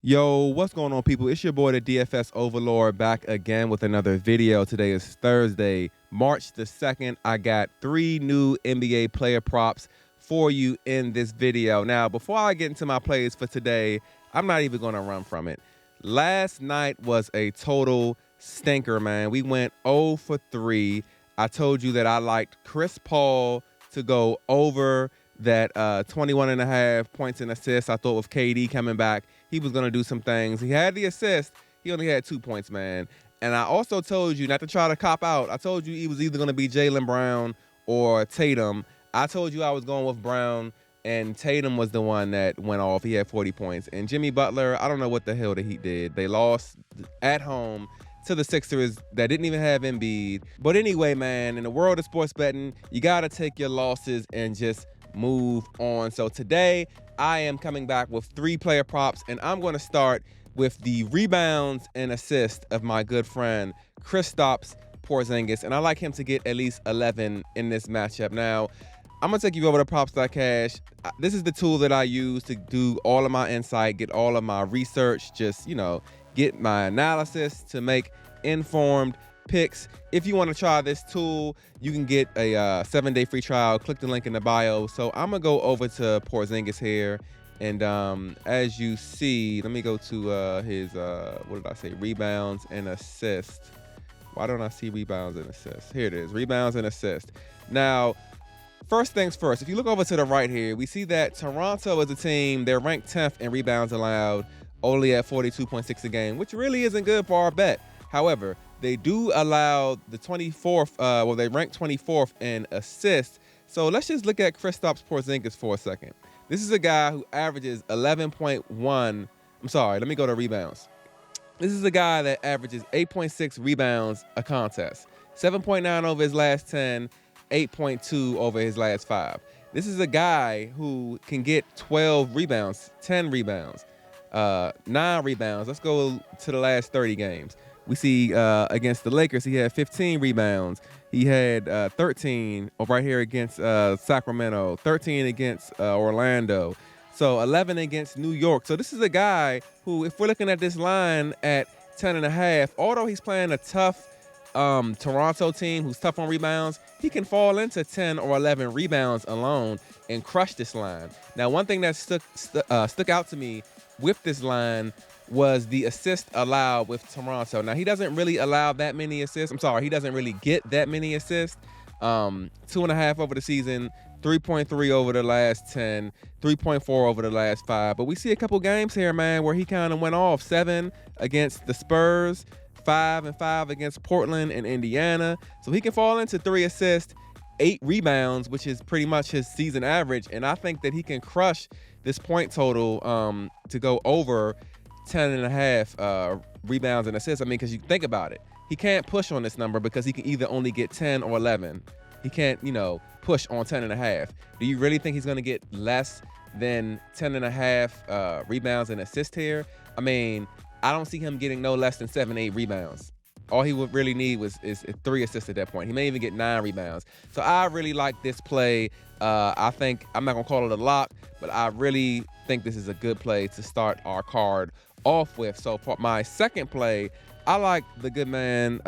Yo, what's going on, people? It's your boy, the DFS Overlord, back again with another video. Today is Thursday, March the 2nd. I got 3 new NBA player props for you in this video. Now, before I get into my plays for today, I'm not even going to run from it. Last night was a total stinker, man. We went 0 for 3. I told you that I liked Chris Paul to go over that 21.5 points and assists. I thought with KD coming back, he was going to do some things. He had the assist. He only had 2 points, man. And I also told you not to try to cop out. I told you he was either going to be Jaylen Brown or Tatum. I told you I was going with Brown, and Tatum was the one that went off. He had 40 points. And Jimmy Butler, I don't know what the hell the Heat did. They lost at home to the Sixers that didn't even have Embiid. But anyway, man, in the world of sports betting, you got to take your losses and just move on. So today I am coming back with 3 player props, and I'm going to start with the rebounds and assists of my good friend Kristaps Porzingis, and I like him to get at least 11 in this matchup. Now, I'm going to take you over to props.cash. This is the tool that I use to do all of my insight, get all of my research, just, get my analysis to make informed picks. If you want to try this tool, you can get a 7-day free trial. Click the link in the bio. So I'm gonna go over to Porzingis here, and as you see, let me go to his what did I say? Rebounds and assists. Why don't I see rebounds and assists? Here it is, rebounds and assists. Now, first things first, if you look over to the right here, we see that Toronto is a team. They're ranked 10th in rebounds allowed, only at 42.6 a game, which really isn't good for our bet. However, they do allow the 24th, they rank 24th in assists. So let's just look at Kristaps Porzingis for a second. This is a guy who averages 11.1. I'm sorry, let me go to rebounds. This is a guy that averages 8.6 rebounds a contest, 7.9 over his last 10, 8.2 over his last 5. This is a guy who can get 12 rebounds, 10 rebounds, 9 rebounds. Let's go to the last 30 games. We see against the Lakers, he had 15 rebounds. He had 13 right here against Sacramento, 13 against Orlando. So 11 against New York. So this is a guy who, if we're looking at this line at 10.5, although he's playing a tough Toronto team who's tough on rebounds, he can fall into 10 or 11 rebounds alone and crush this line. Now, one thing that stuck out to me with this line was the assist allowed with Toronto. Now, he doesn't really allow that many assists. I'm sorry, he doesn't really get that many assists. 2.5 over the season, 3.3 over the last 10, 3.4 over the last 5. But we see a couple games here, man, where he kind of went off. 7 against the Spurs, 5 and 5 against Portland and Indiana. So he can fall into 3 assists, 8 rebounds, which is pretty much his season average. And I think that he can crush this point total to go over 10.5 rebounds and assists. I mean, because you think about it, he can't push on this number because he can either only get 10 or 11. He can't, push on 10.5. Do you really think he's going to get less than 10.5 rebounds and assists here? I mean, I don't see him getting no less than 7, 8 rebounds. All he would really need is 3 assists at that point. He may even get 9 rebounds. So I really like this play. I think, I'm not going to call it a lock, but I really think this is a good play to start our card off with. So for my second play, I like the good man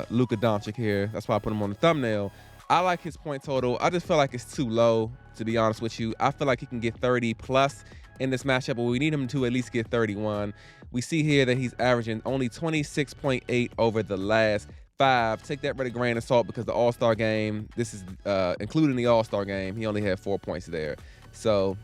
Luka Doncic here. That's why I put him on the thumbnail. I like his point total. I just feel like it's too low, to be honest with you. I feel like he can get 30 plus in this matchup, but we need him to at least get 31. We see here that he's averaging only 26.8 over the last 5. Take that with a grain of salt because the All-Star game, this is including the All-Star game, he only had 4 points there. So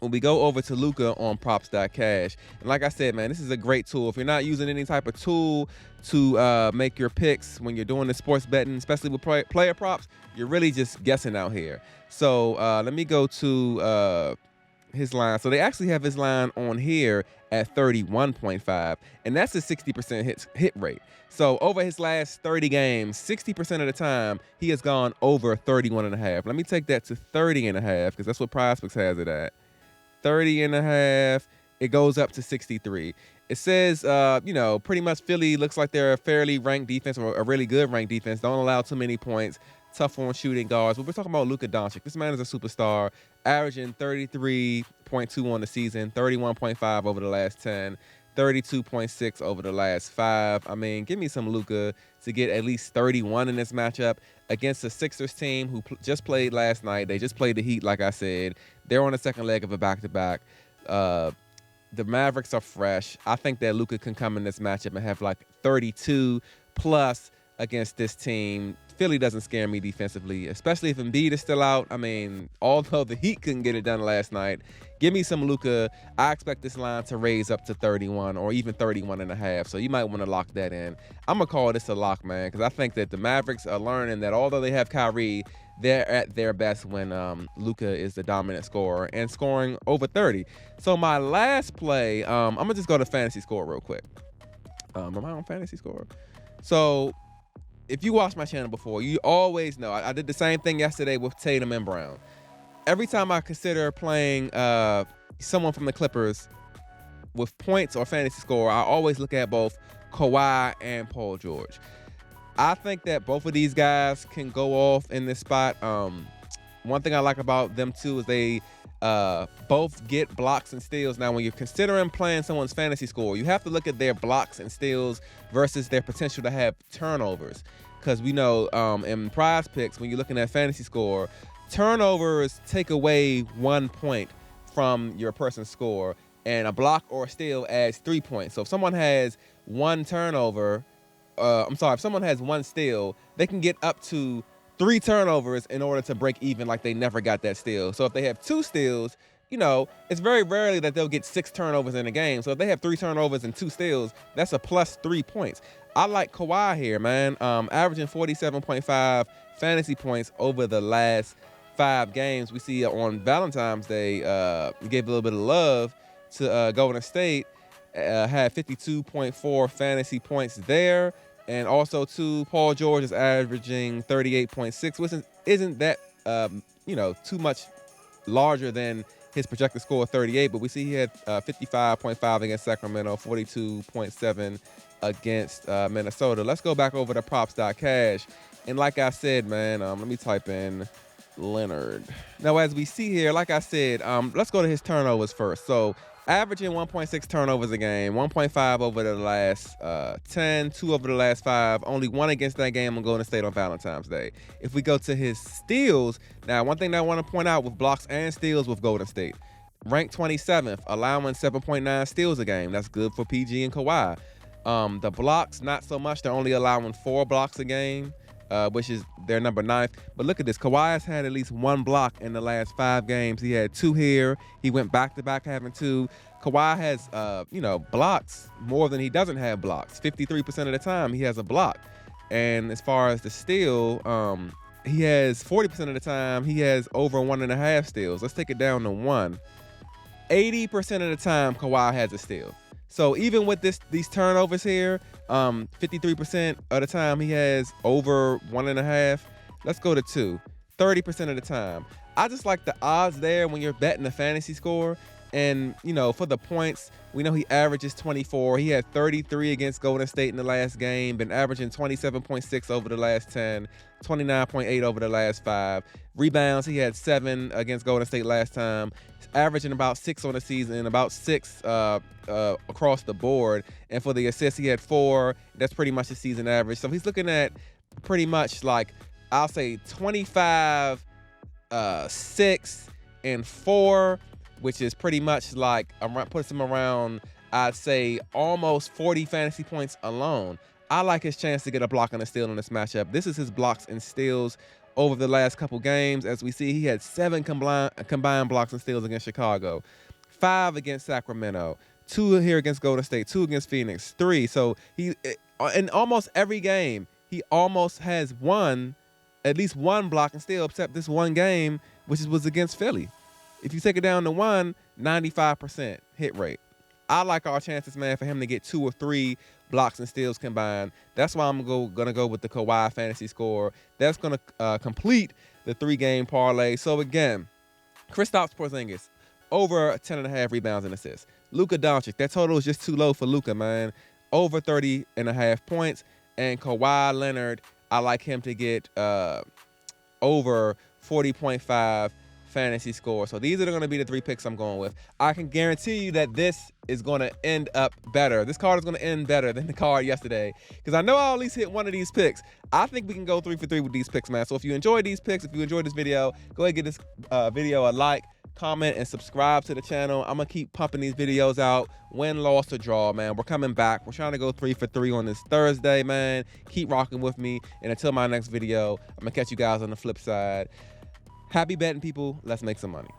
when we go over to Luka on props.cash, and like I said, man, this is a great tool. If you're not using any type of tool to make your picks when you're doing the sports betting, especially with player props, you're really just guessing out here. So let me go to his line. So they actually have his line on here at 31.5, and that's a 60% hit rate. So over his last 30 games, 60% of the time, he has gone over 31.5. Let me take that to 30.5 because that's what Prizepicks has it at. 30.5, it goes up to 63. It says, pretty much Philly looks like they're a fairly ranked defense or a really good ranked defense. Don't allow too many points. Tough on shooting guards. But we're talking about Luka Doncic. This man is a superstar, averaging 33 34.2 on the season, 31.5 over the last 10, 32.6 over the last 5. I mean, give me some Luka to get at least 31 in this matchup against the Sixers team who just played last night. They just played the Heat, like I said. They're on the second leg of a back-to-back. The Mavericks are fresh. I think that Luka can come in this matchup and have like 32 plus against this team. Philly doesn't scare me defensively, especially if Embiid is still out. I mean, although the Heat couldn't get it done last night, give me some Luka. I expect this line to raise up to 31 or even 31 and a half. So you might want to lock that in. I'm going to call this a lock, man, because I think that the Mavericks are learning that although they have Kyrie, they're at their best when Luka is the dominant scorer and scoring over 30. So my last play, I'm going to just go to Fantasy Score real quick. Am I on Fantasy Score? So if you watched my channel before, you always know I did the same thing yesterday with Tatum and Brown. Every time I consider playing someone from the Clippers with points or Fantasy Score, I always look at both Kawhi and Paul George. I think that both of these guys can go off in this spot. One thing I like about them too is they both get blocks and steals. Now, when you're considering playing someone's Fantasy Score, you have to look at their blocks and steals versus their potential to have turnovers. Because we know in Prizepicks, when you're looking at Fantasy Score, turnovers take away 1 point from your person's score, and a block or a steal adds 3 points. So if someone has one turnover, if someone has one steal, they can get up to 3 turnovers in order to break even like they never got that steal. So if they have 2 steals, you know, it's very rarely that they'll get 6 turnovers in a game. So if they have 3 turnovers and 2 steals, that's a plus 3 points. I like Kawhi here, man. Averaging 47.5 fantasy points over the last 5 games. We see on Valentine's Day, gave a little bit of love to Golden State. Had 52.4 fantasy points there. And also, too, Paul George is averaging 38.6, which isn't that, too much larger than his projected score of 38. But we see he had 55.5 against Sacramento, 42.7 against Minnesota. Let's go back over to props.cash. And like I said, man, let me type in Leonard. Now, as we see here, like I said, let's go to his turnovers first. So, averaging 1.6 turnovers a game, 1.5 over the last 10, 2 over the last 5, only 1 against that game on Golden State on Valentine's Day. If we go to his steals, now one thing that I want to point out with blocks and steals with Golden State, ranked 27th, allowing 7.9 steals a game. That's good for PG and Kawhi. The blocks, not so much. They're only allowing 4 blocks a game, which is their number 9th. But look at this. Kawhi has had at least 1 block in the last 5 games. He had 2 here. He went back-to-back having 2. Kawhi has, blocks more than he doesn't have blocks. 53% of the time, he has a block. And as far as the steal, he has 40% of the time, he has over 1.5 steals. Let's take it down to 1. 80% of the time, Kawhi has a steal. So even with these turnovers here, 53% of the time he has over 1.5. Let's go to 2. 30% of the time. I just like the odds there when you're betting the Fantasy Score. And, for the points, we know he averages 24. He had 33 against Golden State in the last game, been averaging 27.6 over the last 10, 29.8 over the last 5. Rebounds, he had 7 against Golden State last time. He's averaging about 6 on the season, about 6 across the board. And for the assists, he had 4. That's pretty much the season average. So he's looking at pretty much like, I'll say 25, 6, and 4, which is pretty much like, puts him around, I'd say, almost 40 fantasy points alone. I like his chance to get a block and a steal in this matchup. This is his blocks and steals over the last couple games. As we see, he had 7 combined blocks and steals against Chicago, 5 against Sacramento, 2 here against Golden State, 2 against Phoenix, 3. So he, in almost every game, he almost has at least one block and steal, except this one game, which was against Philly. If you take it down to 1, 95% hit rate. I like our chances, man, for him to get 2 or 3 blocks and steals combined. That's why I'm gonna go with the Kawhi Fantasy Score. That's gonna complete the 3-game parlay. So again, Kristaps Porzingis over 10.5 rebounds and assists. Luka Doncic, that total is just too low for Luka, man. Over 30.5 points. And Kawhi Leonard, I like him to get over 40.5 fantasy score. So these are going to be the 3 picks I'm going with. I can guarantee you that this is going to end up better. This card is going to end better than the card yesterday because I know I'll at least hit one of these picks. I think we can go 3 for 3 with these picks, man. So if you enjoyed these picks, if you enjoyed this video, go ahead and give this video a like, comment, and subscribe to the channel. I'm going to keep pumping these videos out. Win, loss, or draw, man. We're coming back. We're trying to go 3 for 3 on this Thursday, man. Keep rocking with me. And until my next video, I'm going to catch you guys on the flip side. Happy betting, people. Let's make some money.